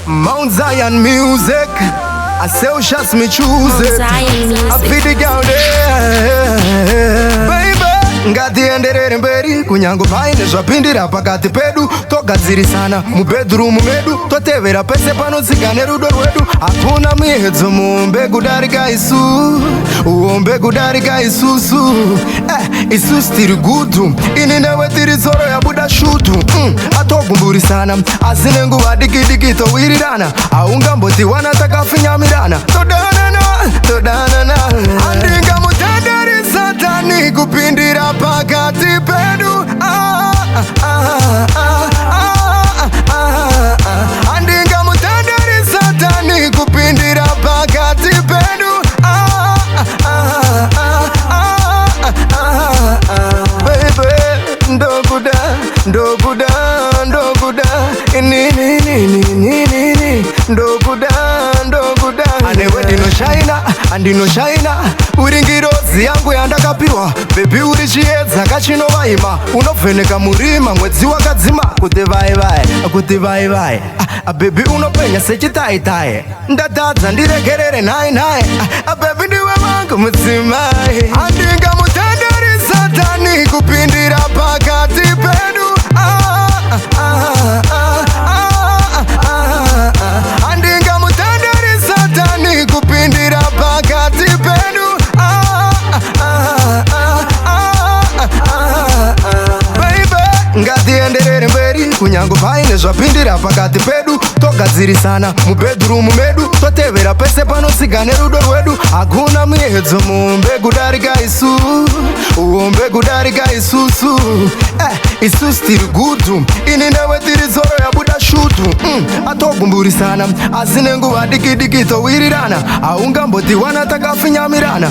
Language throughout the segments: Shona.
Mount Zion music. Celscius me choose it. I feel the girl there, baby. Ngati enderere mberi kunyango paine zvapindira pakati pedu togadziri sana mubedroom medu totevera pese panotsigane rudo rwedu hakuna miedzo muombe kudarika isu uombe kudarika isusu isusu tiri gudu ini newe tiri tsoro yabuda shutu atogumburisana asi nenguva dikidiki towirirana haungambotiwana takafinyamirana todanana handingamutenderi satani kupindira pakati pedu handingamutenderi satani kupindira pakati pedu baby ndokuda inini ndokuda anewe ndinoshaina uri ngirozi yangu yandakapiwa bebi uri chiedza kachinovaima unovheneka murima mwedzi wakadzima kuti vaivai bebi unopenya sechitaitai ndatadza ndiregerere nhai bebi ndiwe wangu mudzimai handingamutenderi satani kupindira pakati pedu handingamutenderi satani kupindira pakati pedu baby ngatienderere mberi kunyango paine zvapindira pakati pedu togadzirisana mubedroom medu totevera pese panotsigane rudo rwedu hakuna miedzo muombe kudarika isu uombe kudarika isusu isusu tiri gudu ini newe tiri tsoro yabuda shutu atogumburisana asi nenguva dikidiki towirirana haungambotiwana takafinyamirana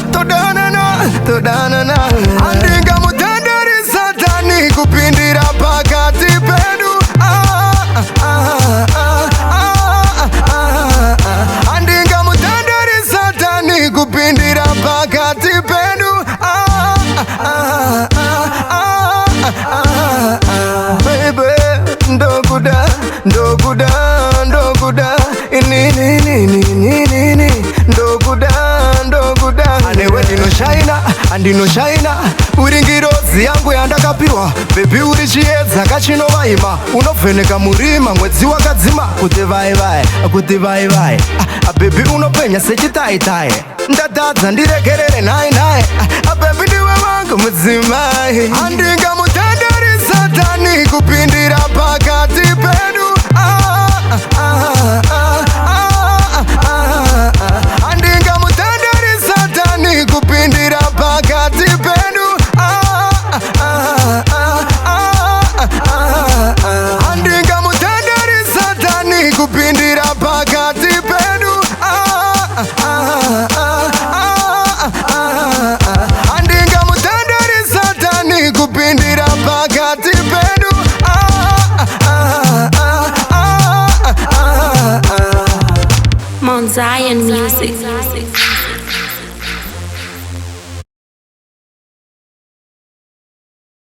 todanana handingamutenderi satani kupindira pakati pedu handingamutenderi satani kupindira pakati pedu baby ndokuda inini ndokuda anewe ndinoshaina uri ngirozi yangu yandakapiwa bebi uri chiedza kachinovaima unovheneka murima mwedzi wakadzima kuti vaivai bebi unopenya sechitaitai ndatadza ndiregerere nhai bebi ndiwe wangu mudzimai handingamutenderi satani kupindira pakati pedu handingamutenderi satani kupindira pakati pedu handingamutenderi satani kupindira pakati pedu handingamutenderi satani kupindira pakati pedu Mount Zion music.